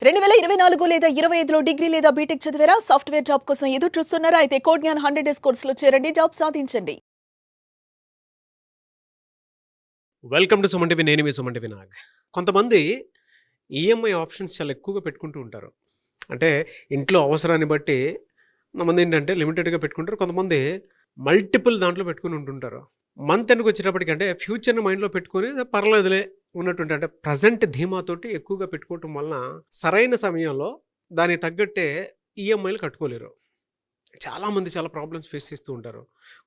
2024 లేదా 25లో డిగ్రీ లేదా బీటెక్ చదివారా? సాఫ్ట్‌వేర్ జాబ్ కోసం ఎదురు చూస్తున్నారా? అయితే కోడ్ జ్ఞాన్ 100 డేస్ కోర్సులో చేరండి, జాబ్ సాధించండి. Welcome to Suman TV. నేను మీ సుమన్ టీవీ నాగ్. కొంతమంది ఈఎంఐ ఆప్షన్స్ చాలా ఎక్కువగా పెట్టుకుంటూ ఉంటారు. అంటే ఇంట్లో అవసరాన్ని బట్టి కొంతమంది ఏంటంటే లిమిటెడ్గా పెట్టుకుంటారు. కొంతమంది మల్టిపుల్ దాంట్లో పెట్టుకుని ఉంటుంటారు. మంత్ ఎండ్కి వచ్చేటప్పటికి అంటే ఫ్యూచర్ని మైండ్లో పెట్టుకొని పర్లేదులే ఉన్నటువంటి అంటే ప్రజెంట్ ధీమాతోటి ఎక్కువగా పెట్టుకోవటం వలన సరైన సమయంలో దానికి తగ్గట్టే ఈఎంఐలు కట్టుకోలేరు. చాలామంది చాలా ప్రాబ్లమ్స్ ఫేస్ చేస్తూ ఉంటారు.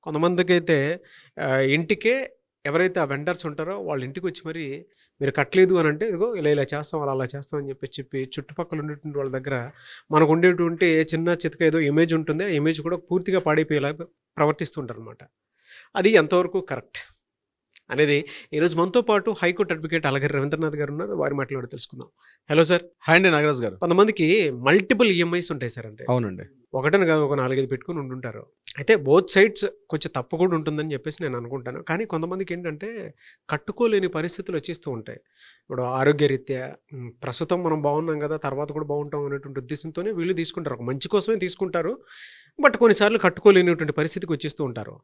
కొంతమందికి అయితే ఇంటికే ఎవరైతే ఆ వెండర్స్ ఉంటారో వాళ్ళ ఇంటికి వచ్చి మరి మీరు కట్టలేదు అని అంటే ఇదిగో ఇలా ఇలా చేస్తాం అలా చేస్తాం అని చెప్పి చుట్టుపక్కల ఉండేటువంటి వాళ్ళ దగ్గర మనకు ఉండేటువంటి చిన్న చితక ఏదో ఇమేజ్ ఉంటుంది. ఆ ఇమేజ్ కూడా పూర్తిగా పాడైపోయేలా ప్రవర్తిస్తుంటారు అనమాట. అది ఎంతవరకు కరెక్ట్ అనేది ఈరోజు మనతో పాటు హైకోర్టు అడ్వకేట్ అలగరి రవీంద్రనాథ్ గారు ఉన్నారు. వారి మాట్లాడి తెలుసుకుందాం. Hello sir. హాయ్ అండి నాగరాజ్ గారు. కొంతమందికి మల్టిపుల్ ఈఎంఐస్ ఉంటాయి సార్. అంటే అవునండి, ఒకటని కాదు, ఒక 4-5 పెట్టుకుని ఉంటుంటారు. అయితే బోత్ సైడ్స్ కొంచెం తప్పు కూడా ఉంటుందని చెప్పేసి నేను అనుకుంటాను. కానీ కొంతమందికి ఏంటంటే కట్టుకోలేని పరిస్థితులు వచ్చేస్తూ ఉంటాయి. ఇప్పుడు ఆరోగ్యరీత్యా ప్రస్తుతం మనం బాగున్నాం కదా, తర్వాత కూడా బాగుంటాం అనేటువంటి ఉద్దేశంతోనే వీళ్ళు తీసుకుంటారు. ఒక మంచి కోసమే తీసుకుంటారు. బట్ కొన్నిసార్లు కట్టుకోలేనిటువంటి పరిస్థితికి వచ్చేస్తూ ఉంటారు.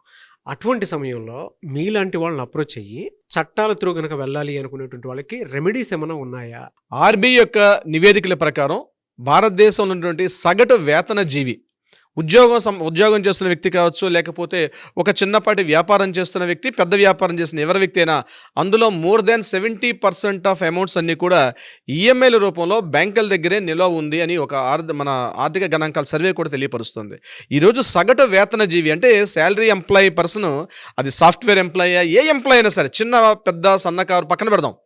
అటువంటి సమయంలో మీలాంటి వాళ్ళని అప్రోచ్ అయ్యి చట్టాల త్రూ కనుక వెళ్ళాలి అనుకునేటువంటి వాళ్ళకి రెమెడీస్ ఏమైనా ఉన్నాయా? ఆర్బీఐ యొక్క నివేదికల ప్రకారం భారతదేశంలో ఉన్నటువంటి సగటు వేతన జీవి, ఉద్యోగం చేస్తున్న వ్యక్తి కావచ్చు, లేకపోతే ఒక చిన్నపాటి వ్యాపారం చేస్తున్న వ్యక్తి, పెద్ద వ్యాపారం చేస్తున్న ఎవరి వ్యక్తి అయినా అందులో మోర్ దాన్ 70% ఆఫ్ అమౌంట్స్ అన్నీ కూడా ఈఎంఐల రూపంలో బ్యాంకుల దగ్గరే నిల్వ ఉంది అని ఒక మన ఆర్థిక గణాంకాల సర్వే కూడా తెలియపరుస్తుంది. ఈరోజు సగటు వేతన జీవి అంటే శాలరీ ఎంప్లాయీ పర్సన్, అది సాఫ్ట్వేర్ ఎంప్లాయీ, ఏ ఎంప్లాయీ అయినా సరే, చిన్న పెద్ద సన్నకారు పక్కన పెడదాం,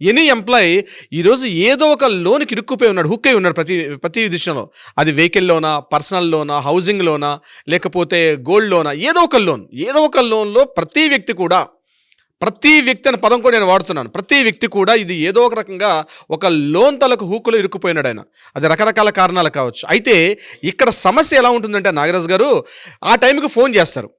ఎనీ ఎంప్లాయీ ఈరోజు ఏదో ఒక లోన్కి ఇరుక్కుపోయి ఉన్నాడు, హుక్ అయి ఉన్నాడు ప్రతి విషయంలో. అది వెహికల్ లోనా, పర్సనల్ లోనా, హౌసింగ్ లోనా, లేకపోతే గోల్డ్ లోనా, ఏదో ఒక లోన్లో ప్రతి వ్యక్తి అనే పదం కూడా నేను వాడుతున్నాను. ప్రతి వ్యక్తి కూడా ఇది ఏదో ఒక రకంగా ఒక లోన్ తలకు హూకులో ఇరుక్కుపోయినాడు ఆయన. అది రకరకాల కారణాలు కావచ్చు. అయితే ఇక్కడ సమస్య ఎలా ఉంటుందంటే నాగరాజ్ గారు, ఆ టైంకి ఫోన్ చేస్తారు,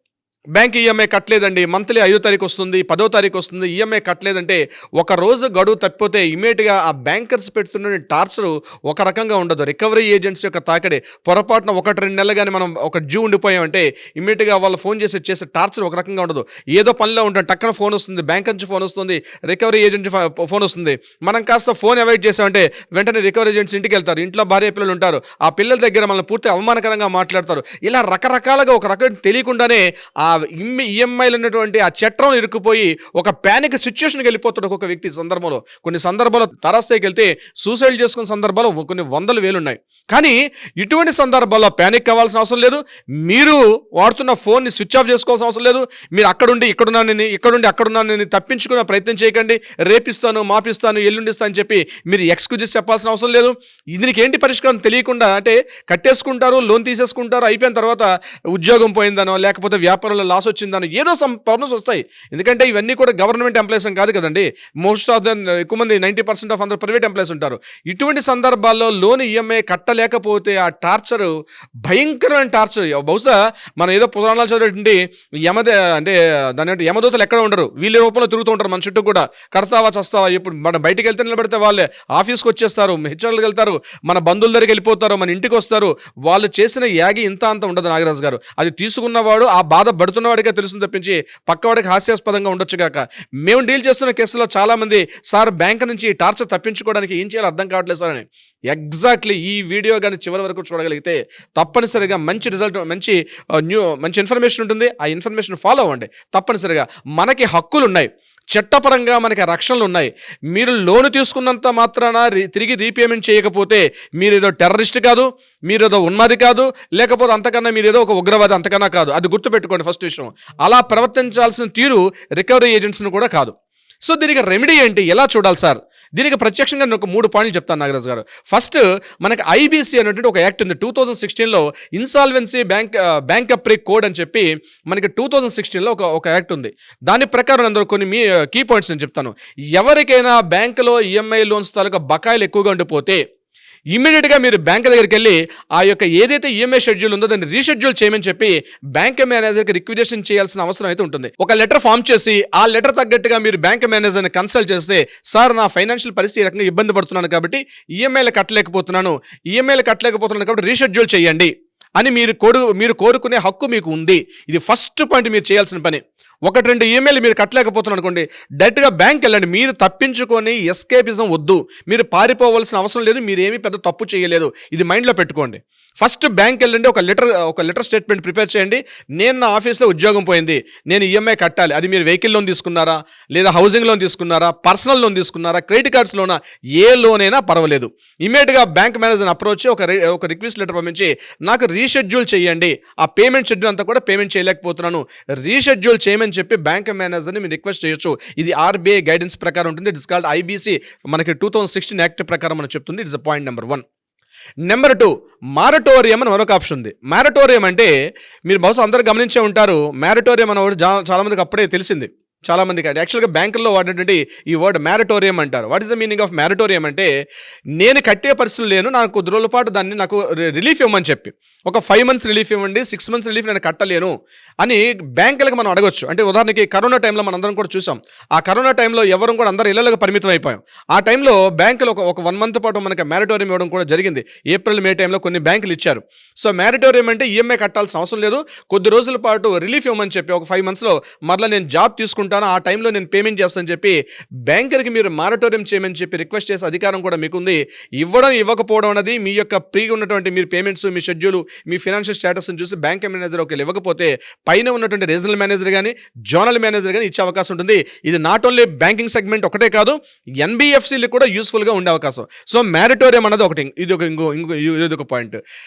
బ్యాంక్ ఈఎంఐ కట్టలేదండి, మంత్లీ 5వ తారీఖు వస్తుంది, 10వ తారీఖు వస్తుంది, ఈఎంఐ కట్టలేదంటే ఒక రోజు గడువు తప్పిపోతే ఇమీడియట్గా ఆ బ్యాంకర్స్ పెడుతున్న టార్చరు ఒక రకంగా ఉండదు. రికవరీ ఏజెంట్స్ యొక్క తాకడే, పొరపాటున 1-2 నెలలు కానీ మనం ఒక డ్యూ ఉండిపోయామంటే ఇమీడియట్గా వాళ్ళు ఫోన్ చేసే టార్చర్ ఒక రకంగా ఉండదు. ఏదో పనిలో ఉంటాం, టక్కన ఫోన్ వస్తుంది, బ్యాంక్ నుంచి ఫోన్ వస్తుంది, రికవరీ ఏజెంట్ ఫోన్ వస్తుంది. మనం కాస్త ఫోన్ అవాయిడ్ చేసామంటే వెంటనే రికవరీ ఏజెంట్స్ ఇంటికి వెళ్తారు, ఇంట్లో భార్య పిల్లలు ఉంటారు, ఆ పిల్లల దగ్గర మనల్ని పూర్తి అవమానకరంగా మాట్లాడతారు. ఇలా రకరకాలుగా ఒక రకం తెలియకుండానే ఆ ఈఎంఐలు ఉన్నటువంటి ఆ చట్రం ఇరుక్కుపోయి ఒక ప్యానిక్ సిచ్యువేషన్కి వెళ్ళిపోతాడు ఒక్కొక్క వ్యక్తి సందర్భంలో. కొన్ని సందర్భాలు తారాస్థాయికి వెళ్తే సూసైడ్ చేసుకున్న సందర్భాలు కొన్ని 100,000 ఉన్నాయి. కానీ ఇటువంటి సందర్భాల్లో ప్యానిక్ కావాల్సిన అవసరం లేదు. మీరు వాడుతున్న ఫోన్ని స్విచ్ ఆఫ్ చేసుకోవాల్సిన అవసరం లేదు. మీరు ఇక్కడుండి అక్కడున్నానని తప్పించుకునే ప్రయత్నం చేయకండి. రేపిస్తాను, మాపిస్తాను, ఎల్లుండిస్తాను అని చెప్పి మీరు ఎక్స్క్యూజెస్ చెప్పాల్సిన అవసరం లేదు. దీనికి ఏంటి పరిష్కారం తెలియకుండా అంటే కట్టేసుకుంటారు, లోన్ తీసేసుకుంటారు, అయిపోయిన తర్వాత ఉద్యోగం పోయిందనో లేకపోతే వ్యాపారంలో లాస్ వచ్చిందని ఏదో సమ్ ప్రాబ్లమ్స్ వస్తాయి. ఎందుకంటే ఇవన్నీ కూడా గవర్నమెంట్ ఎంప్లాయీస్ కాదు కదండి. మోస్ట్ ఆఫ్ దెన్ ఎక్కువ మంది 90% ఆఫ్ అందరూ ప్రైవేట్ ఎంప్లాయీస్ ఉంటారు. ఇటువంటి సందర్భాల్లో లోన్ ఈఎంఐ కట్టలేకపోతే ఆ టార్చర్ భయంకరమైన టార్చర్. బహుశా మనం ఏదో పురాణాలు చదివేటువంటి అంటే దాని యమదూతలు ఎక్కడ ఉండరు, వీళ్ళ రూపంలో తిరుగుతూ ఉంటారు మన చుట్టూ కూడా. కడతావా చస్తావా, ఇప్పుడు మనం బయటికి వెళ్తే నిలబడితే వాళ్ళే ఆఫీస్కి వచ్చేస్తారు, హెచ్ఆర్లకు వెళ్తారు, మన బంధువుల దగ్గరికి వెళ్ళిపోతారు, మన ఇంటికి వస్తారు. వాళ్ళు చేసిన యాగి ఇంత అంత ఉండదు నాగరాజు గారు. అది తీసుకున్నవాడు ఆ బాధ పడుతున్నవాడికే తెలుస్తుంది తప్పించి పక్కవాడికి హాస్యాస్పదంగా ఉండొచ్చు కాక. మేము డీల్ చేస్తున్న కేసులో చాలా మంది సార్ బ్యాంక్ నుంచి టార్చర్ తప్పించుకోవడానికి ఏం చేయాలో అర్థం కావట్లేదు సార్ అని. ఎగ్జాక్ట్లీ ఈ వీడియో కానీ చివరి వరకు చూడగలిగితే తప్పనిసరిగా మంచి రిజల్ట్, మంచి ఇన్ఫర్మేషన్ ఉంటుంది. ఆ ఇన్ఫర్మేషన్ ఫాలో అవ్వండి. తప్పనిసరిగా మనకి హక్కులు ఉన్నాయి, చట్టపరంగా మనకి రక్షణలు ఉన్నాయి. మీరు లోను తీసుకున్నంత మాత్రాన తిరిగి రీపేమెంట్ చేయకపోతే మీరేదో టెర్రరిస్ట్ కాదు, మీరేదో ఉన్మాది కాదు, లేకపోతే అంతకన్నా మీరేదో ఒక ఉగ్రవాది అంతకన్నా కాదు. అది గుర్తుపెట్టుకోండి ఫస్ట్ విషయం. అలా ప్రవర్తించాల్సిన తీరు రికవరీ ఏజెంట్స్ని కూడా కాదు. సో దీనికి రెమెడీ ఏంటి, ఎలా చూడాలి సార్? దీనికి ప్రత్యక్షంగా నేను ఒక 3 పాయింట్లు చెప్తాను నాగరాజు గారు. ఫస్ట్, మనకి ఐబీసీ అనేటువంటి ఒక యాక్ట్ ఉంది 2016లో, ఇన్సాల్వెన్సీ బ్యాంకప్రీ కోడ్ అని చెప్పి మనకి 2016లో ఒక యాక్ట్ ఉంది. దాని ప్రకారం అందులో కొన్ని కీ పాయింట్స్ నేను చెప్తాను. ఎవరికైనా బ్యాంకులో ఈఎంఐ లోన్స్ తాలూకా బకాయిలు ఎక్కువగా ఉండిపోతే ఇమ్మీడియట్గా మీరు బ్యాంక్ దగ్గరికి వెళ్ళి ఆ యొక్క ఏదైతే ఈఎంఐ షెడ్యూల్ ఉందో దాన్ని రీషెడ్యూల్ చేయమని చెప్పి బ్యాంక్ మేనేజర్కి రిక్వెజేషన్ చేయాల్సిన అవసరం అయితే ఉంటుంది. ఒక లెటర్ ఫామ్ చేసి ఆ లెటర్ తగ్గట్టుగా మీరు బ్యాంక్ మేనేజర్ని కన్సల్ట్ చేస్తే, సార్ నా ఫైనాన్షియల్ పరిస్థితి ఈ రకంగా ఇబ్బంది పడుతున్నాను కాబట్టి ఈఎంఐలు కట్టలేకపోతున్నాను కాబట్టి రీషెడ్యూల్ చేయండి అని మీరు కోరుకునే హక్కు మీకు ఉంది. ఇది ఫస్ట్ పాయింట్ మీరు చేయాల్సిన పని. 1-2 ఈమెయిల్ మీరు కట్టలేకపోతున్నారు అనుకోండి, డైరెక్ట్గా బ్యాంక్ వెళ్ళండి. మీరు తప్పించుకొని ఎస్కేపిజం వద్దు, మీరు పారిపోవాల్సిన అవసరం లేదు, మీరేమీ పెద్ద తప్పు చేయలేదు. ఇది మైండ్లో పెట్టుకోండి. ఫస్ట్ బ్యాంక్ వెళ్ళండి, ఒక లెటర్ స్టేట్మెంట్ ప్రిపేర్ చేయండి. నేను నా ఆఫీస్లో ఉద్యోగం పోయింది, నేను ఈఎంఐ కట్టాలి. అది మీరు వెహికల్ లోన్ తీసుకున్నారా, లేదా హౌసింగ్ లోన్ తీసుకున్నారా, పర్సనల్ లోన్ తీసుకున్నారా, క్రెడిట్ కార్డ్స్ లోనా, ఏ లోన్ అయినా పర్వాలేదు. ఇమీడియట్గా బ్యాంక్ మేనేజర్ని అప్రోచ్ ఒక రిక్వెస్ట్ లెటర్ పంపించి నాకు రీషెడ్యూల్ చేయండి, ఆ పేమెంట్ షెడ్యూల్ అంతా కూడా పేమెంట్ చేయలేకపోతున్నాను, రీషెడ్యూల్ చేయమని చెప్పి బ్యాంక్ మేనేజర్ని మీరు రిక్వెస్ట్ చేయొచ్చు. ఇది ఆర్బీఐ గైడెన్స్ ప్రకారం ఉంటుంది. ఇట్స్ కాల్డ్ ఐబీసీ, మనకి 2016 యాక్ట్ ప్రకారం మనం చెప్తుంది. It's point number 1. Number 2, moratorium అని మరొక ఆప్షన్ ఉంది. మారటోరియం అంటే మీరు బహుశా అందరూ గమనించే ఉంటారు. మారటోరియం అనే వర్డ్ చాలా మందికి అప్పుడే తెలిసింది. చాలా మందికి యాక్చువల్గా బ్యాంకుల్లో వాడినటువంటి ఈ వర్డ్ మ్యారటోరియం అంటారు. What is the meaning of moratorium అంటే, నేను కట్టే పరిస్థితులు లేను, నాకు కొద్ది రోజుల పాటు దాన్ని నాకు రిలీఫ్ ఇవ్వమని చెప్పి, ఒక 5 months రిలీఫ్ ఇవ్వండి, 6 months రిలీఫ్ నేను కట్టలేను అని బ్యాంకులకు మనం అడగొచ్చు. అంటే ఉదాహరణకి కరోనా టైంలో మనం అందరం కూడా చూసాం. ఆ కరోనా టైంలో ఎవరు కూడా అందరూ ఇళ్లకు పరిమితం అయిపోయాం. ఆ టైంలో బ్యాంకులు ఒక 1 month పాటు మనకి మ్యారటోరియం ఇవ్వడం కూడా జరిగింది. ఏప్రిల్ మే టైంలో కొన్ని బ్యాంకులు ఇచ్చారు. సో మ్యారటోరియం అంటే ఈఎంఐ కట్టాల్సిన అవసరం లేదు, కొద్ది రోజుల పాటు రిలీఫ్ ఇవ్వమని చెప్పి, ఒక 5 monthsలో మరలా నేను జాబ్ తీసుకుంటాను, ఆ టైంలో నేను పేమెంట్ చేస్తానని చెప్పి బ్యాంకర్కి మీరు మారటోరియం చేయమని చెప్పి రిక్వెస్ట్ చేసే అధికారం కూడా మీకుంది. ఇవ్వడం ఇవ్వకపోవడం అనేది మీ యొక్క ఫ్రీగా ఉన్నటువంటి మీరు పేమెంట్స్, మీ షెడ్యూల్, మీ ఫైనాన్షియల్ స్టేటస్ని చూసి బ్యాంక్ మేనేజర్ ఒకవేళ ఇవ్వకపోతే పైన ఉన్నటువంటి రీజనల్ మేనేజర్ కానీ జోనల్ మేనేజర్ కానీ ఇచ్చే అవకాశం ఉంటుంది. ఇది నాట్ ఓన్లీ బ్యాంకింగ్ సెగ్మెంట్ ఒకటే కాదు, ఎన్బిఎఫ్సీలు కూడా యూస్ఫుల్గా ఉండే అవకాశం. సో మ్యారటోరియం అనేది ఒకటి. ఇది ఒక పాయింట్.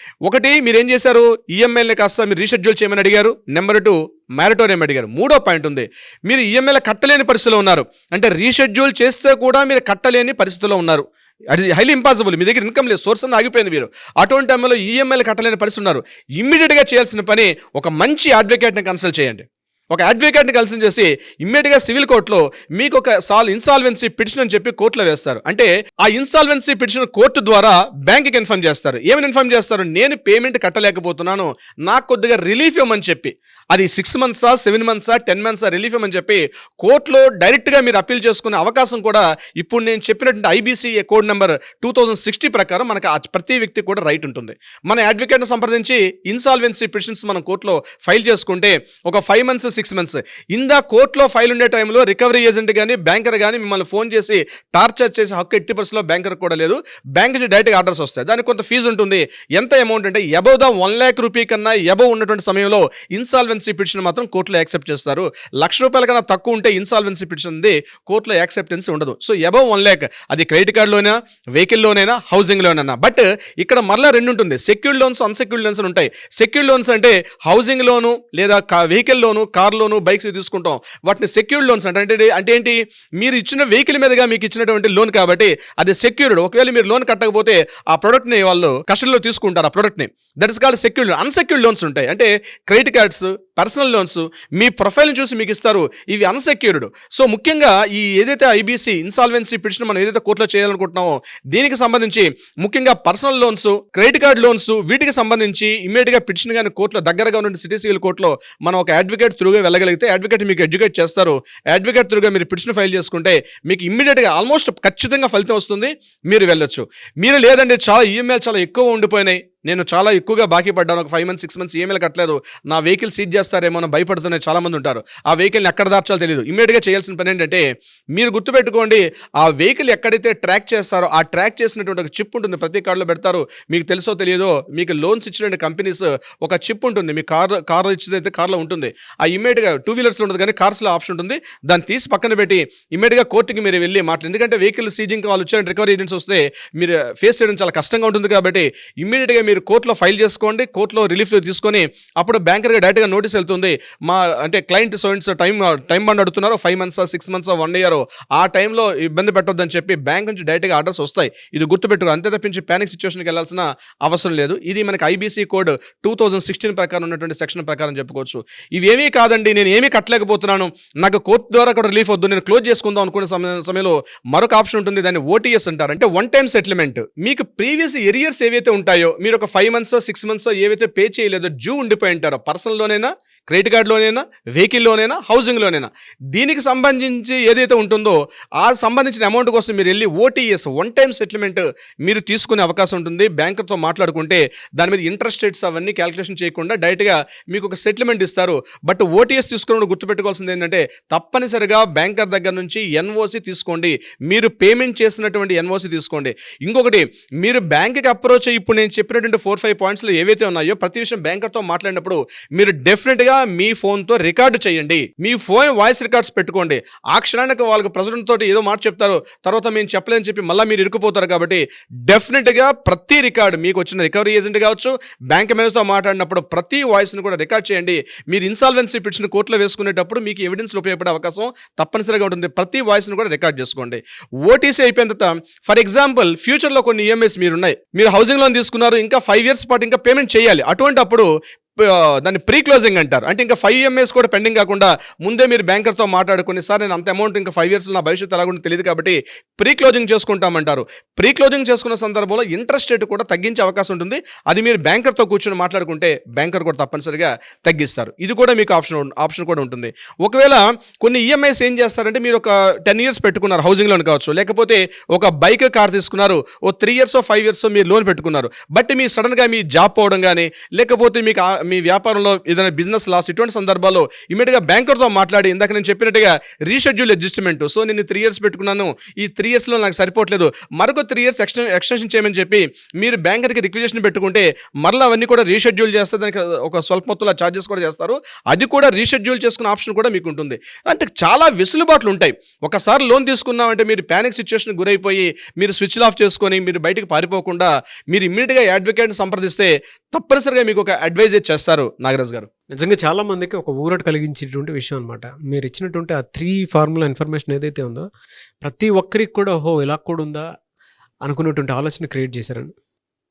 ఒకటి, మీరు ఏం చేశారు, ఈఎంఐని కాస్త మీరు రీషెడ్యూల్ చేయమని అడిగారు. నెంబర్ 2, మ్యారటోరియం అడిగారు. 3వ పాయింట్ ఉంది, మీరు ఈఎంఐలు కట్టలేని పరిస్థితిలో ఉన్నారు. అంటే రీషెడ్యూల్ చేస్తే కూడా మీరు కట్టలేని పరిస్థితిలో ఉన్నారు. అది హైలీ ఇంపాసిబుల్, మీ దగ్గర ఇన్కమ్ లేదు, సోర్స్ అంతా ఆగిపోయింది. మీరు అటువంటి టైంలో ఈఎంఐలు కట్టలేని పరిస్థితి ఉన్నారు. ఇమ్మీడియట్గా చేయాల్సిన పని, ఒక మంచి అడ్వకేట్ని కన్సల్ట్ చేయండి. ఒక అడ్వకేట్ని కన్సల్ట్ చేసి ఇమ్మీడియట్గా సివిల్ కోర్టులో మీకు ఒక ఇన్సాల్వెన్సీ పిటిషన్ అని చెప్పి కోర్టులో వేస్తారు. అంటే ఆ ఇన్సాల్వెన్సీ పిటిషన్ కోర్టు ద్వారా బ్యాంక్కి ఇన్ఫార్మ్ చేస్తారు. ఏమని ఇన్ఫార్మ్ చేస్తారు, నేను పేమెంట్ కట్టలేకపోతున్నాను, నాకు కొద్దిగా రిలీఫ్ ఇవ్వమని చెప్పి, అది 6 months, 7 months, 10 months రిలీఫ్ ఇవ్వమని చెప్పి కోర్టులో డైరెక్ట్గా మీరు అప్పీల్ చేసుకునే అవకాశం కూడా ఇప్పుడు నేను చెప్పినటువంటి ఐబీసీ కోడ్ నెంబర్ 2060 ప్రకారం మనకు ప్రతి వ్యక్తి కూడా రైట్ ఉంటుంది. మన అడ్వకేట్ని సంప్రదించి ఇన్సాల్వెన్సీ పిటిషన్స్ మనం కోర్టులో ఫైల్ చేసుకుంటే ఒక 5 months, 6 months ఇందా కోర్టులో ఫైల్ ఉండే టైంలో రికవరీ ఏజెంట్ కానీ బ్యాంకర్ కానీ మిమ్మల్ని ఫోన్ చేసి టార్చర్ చేసే హక్కు 80% బ్యాంకర్ కూడా లేదు. బ్యాంక్ నుంచి డైరెక్ట్గా ఆర్డర్స్ వస్తాయి. దానికి కొంత ఫీజు ఉంటుంది. ఎంత అమౌంట్ అంటే అబౌవ్ ద 1 lakh రూపీ కన్నా అబౌవ్ ఉన్నటువంటి సమయంలో ఇన్సాల్వెన్సీ పిటిషన్ మాత్రం కోర్టులో యాక్సెప్ట్ చేస్తారు. ₹1,00,000 కన్నా తక్కువ ఉంటే ఇన్సాల్వెన్సీ పిటిషన్ ఉంది, కోర్టులో యాక్సెప్టెన్స్ ఉండదు. సో అబౌవ్ 1 lakh, అది క్రెడిట్ కార్డులోనా, వెహికల్ లోనైనా, హౌసింగ్ లోనైనా. బట్ ఇక్కడ మరలా 2 ఉంటుంది, సెక్యూర్డ్ లోన్స్, అన్సెక్యూర్డ్ లోన్స్ ఉంటాయి. సెక్యూర్డ్ లోన్స్ అంటే హౌసింగ్ లోను లేదా వెహికల్ లోను, కార్ లోను, బైక్స్ తీసుకుంటాం, వాటిని సెక్యూర్డ్ లోన్స్ అంటే ఏంటి, మీరు ఇచ్చిన వెహికల్ మీదుగా మీకు ఇచ్చినటువంటి లోన్ కాబట్టి అది సెక్యూర్డ్. ఒకవేళ మీరు లోన్ కట్టకపోతే ఆ ప్రొడక్ట్ ని వాళ్ళు కస్టడీలో తీసుకుంటారు, ఆ ప్రొడక్ట్ ని. That is called secured. Unsecured loans ఉంటాయి, అంటే క్రెడిట్ కార్డ్స్, పర్సనల్ లోన్స్ మీ ప్రొఫైల్ని చూసి మీకు ఇస్తారు, ఇవి అన్సెక్యూర్డ్. సో ముఖ్యంగా ఈ ఏదైతే ఐబీసీ ఇన్సాల్వెన్సీ పిటిషన్ మనం ఏదైతే కోర్టులో చేయాలనుకుంటున్నామో దీనికి సంబంధించి ముఖ్యంగా personal loans, credit card loans, వీటికి సంబంధించి ఇమ్మీడియట్గా పిటిషన్ కానీ కోర్టులో దగ్గరగా ఉన్న సిటీ సివిల్ కోర్టులో మనం ఒక అడ్వకేట్ త్రూగా వెళ్ళగలిగితే అడ్వకేట్ మీకు ఎడ్యుకేట్ చేస్తారు. అడ్వకేట్ త్రూగా మీరు పిటిషన్ ఫైల్ చేసుకుంటే మీకు ఇమ్మీడియట్గా ఆల్మోస్ట్ ఖచ్చితంగా ఫలితం వస్తుంది, మీరు వెళ్ళొచ్చు. మీరు లేదంటే చాలా ఈఎంఐలు చాలా ఎక్కువ ఉండిపోయినాయి, నేను చాలా ఎక్కువగా బాకీ పడ్డాను, ఒక 5 months, 6 months ఈమెయిల్ కట్టలేదు, నా వెహికల్ సీజ్ చేస్తారేమో అని భయపడుతున్న చాలామంది ఉంటారు. ఆ వెహికల్ని ఎక్కడ దాచాలో తెలియదు. ఇమ్మీడియట్గా చేయాల్సిన పని ఏంటంటే, మీరు గుర్తుపెట్టుకోండి, ఆ వెహికల్ ఎక్కడైతే ట్రాక్ చేస్తారో ఆ ట్రాక్ చేసినటువంటి ఒక చిప్ ఉంటుంది, ప్రతి కార్డులో పెడతారు. మీకు తెలుసో తెలియదో, మీకు లోన్స్ ఇచ్చినటువంటి కంపెనీస్ ఒక చిప్ ఉంటుంది, మీ కార్ ఇచ్చినైతే కార్లో ఉంటుంది. ఆ ఇమ్మీడియట్గా 2 wheelers ఉంటుంది కానీ కార్స్లో ఆప్షన్ ఉంటుంది, దాన్ని తీసి పక్కన పెట్టి ఇమ్మీడియట్గా కోర్టుకి మీరు వెళ్ళి మాట్లాడు. ఎందుకంటే వెహికల్ సీజింగ్ వాళ్ళు వచ్చారంటే రికవరీ ఏజెంట్స్ వస్తే మీరు ఫేస్ చేయడం చాలా కష్టంగా ఉంటుంది కాబట్టి ఇమ్మీడియట్గా మీరు కోర్టులో ఫైల్ చేసుకోండి, కోర్టులో రిలీఫ్ తీసుకొని అప్పుడు బ్యాంకర్గా డైరెక్ట్గా నోటీస్ వెళ్తుంది. మా అంటే క్లయింట్ టైం బండ్ అడుగుతున్నారు, 5 months 6 months 1 year, ఆ టైంలో ఇబ్బంది పెట్టొద్దని చెప్పి బ్యాంక్ నుంచి డైరెక్ట్గా ఆర్డర్స్ వస్తాయి. ఇది గుర్తుపెట్టుకో, అంతే తప్పించి ప్యానిక్ సిచ్యువేషన్కి వెళ్ళాల్సిన అవసరం లేదు. ఇది మనకి ఐబీసీ కోడ్ 2016 ప్రకారం ఉన్నటువంటి సెక్షన్ ప్రకారం చెప్పుకోవచ్చు. ఇవేమీ కాదండి, నేను ఏమీ కట్టలేకపోతున్నాను, నాకు కోర్టు ద్వారా కూడా రిలీఫ్ వద్దు, నేను క్లోజ్ చేసుకుందాం అనుకునే సమయంలో మరొక ఆప్షన్ ఉంటుంది. దాన్ని ఓటీఎస్ అంటారు. అంటే వన్ టైం సెటిల్మెంట్. మీకు ప్రీవియస్ ఎరియర్స్ ఏవైతే ఉంటాయో, మీరు ఒక 5 months 6 months ఏవైతే పే చేయలేదో, డ్యూ ఉండిపోయి ఉంటారో, పర్సనల్ లోనైనా, క్రెడిట్ కార్డ్ లోనైనా, వెహికల్ లోనైనా, హౌసింగ్ లోనైనా, దీనికి సంబంధించి ఏదైతే ఉంటుందో ఆ సంబంధించిన అమౌంట్ కోసం మీరు వెళ్ళి ఓటీఎస్ వన్ టైం సెటిల్మెంట్ మీరు తీసుకునే అవకాశం ఉంటుంది. బ్యాంకర్తో మాట్లాడుకుంటే దాని మీద ఇంట్రెస్ట్ రేట్స్ అవన్నీ క్యాలిక్యులేషన్ చేయకుండా డైరెక్ట్గా మీకు ఒక సెటిల్మెంట్ ఇస్తారు. బట్ ఓటీఎస్ తీసుకున్నప్పుడు గుర్తుపెట్టుకోవాల్సింది ఏంటంటే, తప్పనిసరిగా బ్యాంకర్ దగ్గర నుంచి ఎన్ఓసి తీసుకోండి, మీరు పేమెంట్ చేసినటువంటి ఎన్ఓసి తీసుకోండి. ఇంకొకటి, మీరు బ్యాంక్కి అప్రోచ్ అయ్యి ఇప్పుడు నేను చెప్పినటువంటి 4-5 పాయింట్స్లో ఏవైతే ఉన్నాయో ప్రతి విషయం బ్యాంకర్తో మాట్లాడినప్పుడు మీరు డెఫినెట్గా మీ ఫోన్తో రికార్డు చేయండి. మీ ఫోన్ వాయిస్ రికార్డ్స్ పెట్టుకోండి. ఆ క్షణానికి వాళ్ళకి ప్రెసిడెంట్ తోటి ఏదో మాట చెప్తారు, తర్వాత మేము చెప్పలేదని చెప్పి మళ్ళీ మీరు ఇరుక్కుపోతారు. కాబట్టి డెఫినెట్గా ప్రతి రికార్డు, మీకు వచ్చిన రికవరీ ఏజెంట్ కావచ్చు, బ్యాంక్ మేనేజర్తో మాట్లాడినప్పుడు ప్రతి వాయిస్ని కూడా రికార్డ్ చేయండి. మీరు ఇన్సాల్వెన్సీ పిటిషన్ కోర్టులో వేసుకునేటప్పుడు మీకు ఎవిడెన్స్లో ఉపయోగపడే అవకాశం తప్పనిసరిగా ఉంటుంది. ప్రతి వాయిస్ని కూడా రికార్డ్ చేసుకోండి. ఓటీసీ అయిపోయిన తర్వాత, ఫర్ ఎగ్జాంపుల్ ఫ్యూచర్లో కొన్ని ఈఎంఐస్ మీరు ఉన్నాయి, మీరు హౌసింగ్ లోన్ తీసుకున్నారు, ఇంకా 5 years పాటు ఇంకా పేమెంట్ చేయాలి. అటువంటి అప్పుడు దాన్ని ప్రీ క్లోజింగ్ అంటారు. అంటే ఇంకా 5 EMIs కూడా పెండింగ్ కాకుండా ముందే మీరు బ్యాంకర్తో మాట్లాడుకుని, సార్ నేను అంత అమౌంట్ ఇంకా 5 years నా భవిష్యత్తు ఎలాగుందో తెలియదు కాబట్టి ప్రీ క్లోజింగ్ చేసుకుంటామంటారు. ప్రీ క్లోజింగ్ చేసుకున్న సందర్భంలో ఇంట్రెస్ట్ రేట్ కూడా తగ్గించే అవకాశం ఉంటుంది. అది మీరు బ్యాంకర్తో కూర్చొని మాట్లాడుకుంటే బ్యాంకర్ కూడా తప్పనిసరిగా తగ్గిస్తారు. ఇది కూడా మీకు ఆప్షన్ కూడా ఉంటుంది. ఒకవేళ కొన్ని ఈఎంఐస్ ఏం చేస్తారంటే, మీరు ఒక 10 years పెట్టుకున్నారు హౌసింగ్ లోన్ కావచ్చు, లేకపోతే ఒక బైక్ కార్ తీసుకున్నారు, ఓ 3 years 5 years మీరు లోన్ పెట్టుకున్నారు. బట్ మీ సడన్గా మీ జాబ్ పోవడం కానీ, లేకపోతే మీకు మీ వ్యాపారంలో ఏదైనా బిజినెస్ లాస్, ఇటువంటి సందర్భాల్లో ఇమీడియట్గా బ్యాంకర్తో మాట్లాడి, ఇందాక నేను చెప్పినట్టుగా రీషెడ్యూల్ అడ్జస్ట్మెంట్, సో నేను 3 years పెట్టుకున్నాను, ఈ 3 yearsలో నాకు సరిపోవట్లేదు, మరొక 3 years ఎక్స్టెన్షన్ చేయమని చెప్పి మీరు బ్యాంకర్కి రిక్వెజిషన్ పెట్టుకుంటే మరలా అవన్నీ కూడా రీషెడ్యూల్ చేస్తే దానికి ఒక స్వల్ప మొత్తంలో ఛార్జెస్ కూడా చేస్తారు. అది కూడా రీషెడ్యూల్ చేసుకునే ఆప్షన్ కూడా మీకు ఉంటుంది. అంటే చాలా వెసులుబాట్లు ఉంటాయి. ఒకసారి లోన్ తీసుకున్నామంటే మీరు ప్యానిక్ సిచ్యువేషన్ గురైపోయి మీరు స్విచ్ ఆఫ్ చేసుకొని మీరు బయటకు పారిపోకుండా మీరు ఇమ్మీడియట్గా అడ్వకేట్ని సంప్రదిస్తే తప్పనిసరిగా మీకు ఒక అడ్వైజ్ చేస్తారు నాగరాజ్ గారు. నిజంగా చాలా మందికి ఒక ఊరట కలిగించేటువంటి విషయం అనమాట. మీరు ఇచ్చినటువంటి ఆ 3 ఫార్ములా ఇన్ఫర్మేషన్ ఏదైతే ఉందో ప్రతి ఒక్కరికి కూడా ఓహో ఇలా కూడా ఉందా అనుకున్నటువంటి ఆలోచన క్రియేట్ చేశారండి.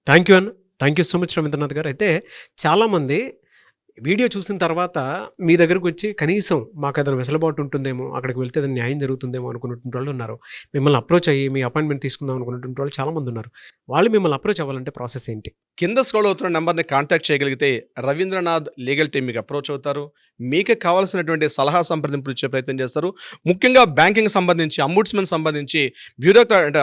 థ్యాంక్ యూ అన్న, thank you so much Ravindranath garu. అయితే చాలామంది వీడియో చూసిన తర్వాత మీ దగ్గరకు వచ్చి కనీసం మాకు ఏదైనా వెసులుబాటు ఉంటుందేమో, అక్కడికి వెళ్తే ఏదైనా న్యాయం జరుగుతుందేమో అనుకున్నటువంటి వాళ్ళు ఉన్నారు. మిమ్మల్ని అప్రోచ్ అయ్యి మీ అపాయింట్మెంట్ తీసుకుందాం అనుకున్నటువంటి వాళ్ళు చాలామంది ఉన్నారు. వాళ్ళు మిమ్మల్ని అప్రోచ్ అవ్వాలంటే ప్రాసెస్ ఏంటి? కింద స్క్రోల్ అవుతున్న నెంబర్ని కాంటాక్ట్ చేయగలిగితే రవీంద్రనాథ్ లీగల్ టీమ్ మీకు అప్రోచ్ అవుతారు. మీకు కావాల్సినటువంటి సలహా సంప్రదింపులు ఇచ్చే ప్రయత్నం చేస్తారు. ముఖ్యంగా బ్యాంకింగ్ సంబంధించి, అంబుడ్స్మన్ సంబంధించి,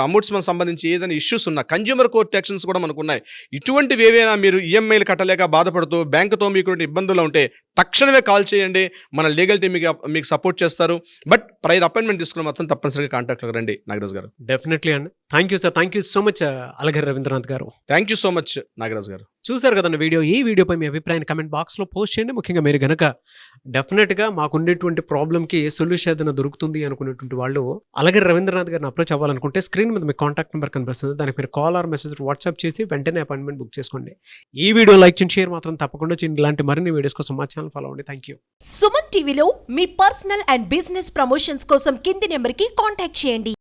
అంబుడ్స్మన్ సంబంధించి ఏదైనా ఇష్యూస్ ఉన్నా, కన్జ్యూమర్ కోర్ట్ యాక్షన్స్ కూడా మనకు ఉన్నాయి. ఇటువంటివి ఏవైనా మీరు ఈఎంఐలు కట్టలేక బాధపడుతూ బ్యాంకుతో మీకు ఇబ్బందులు ఉంటే తక్షణమే కాల్ చేయండి. మన లీగల్ టీమ్ మీకు సపోర్ట్ చేస్తారు. బట్ ప్రైర్ అపాయింట్మెంట్ తీసుకుని మొత్తం తప్పనిసరిగా కాంటాక్ట్లోకి రండి నాగరాజ్ గారు. డెఫినెట్లీ అండి. Thank you sir, thank you so much Alagar Ravindranath garu. Thank you so much Nagaraj garu. చూసారు కదండి వీడియో. ఈ వీడియోపై మీ అభిప్రాయాన్ని కమెంట్ బాక్స్లో పోస్ట్ చేయండి. ముఖ్యంగా మీరు కనుక డెఫినెట్గా మాకుండేటువంటి ప్రాబ్లంకి సొల్యూషన్ ఏదైనా దొరుకుతుంది అనుకునేటువంటి వాళ్ళు అలగర్ రవీంద్రనాథ్ గారిని అప్రోచ్ అవ్వాలనుకుంటే స్క్రీన్ మీద మీ కాంటాక్ట్ నెంబర్ కనిపిస్తుంది. దానికి మీరు కాల్ ఆర్ మెసేజ్ వాట్సాప్ చేసి వెంటనే అపాయింట్మెంట్ బుక్ చేసుకోండి. ఈ వీడియో లైక్ చేయండి, షేర్ మాత్రం తప్పకుండా చేయండి. ఇలాంటి మరిన్ని వీడియోస్ కోసం మా ఛానల్ ఫాలో అవ్వండి. Thank you. సుమన్ టీవీలో మీ పర్సనల్ అండ్ బిజినెస్ ప్రమోషన్స్ కోసం కింది నెంబర్కి కాంటాక్ట్ చేయండి.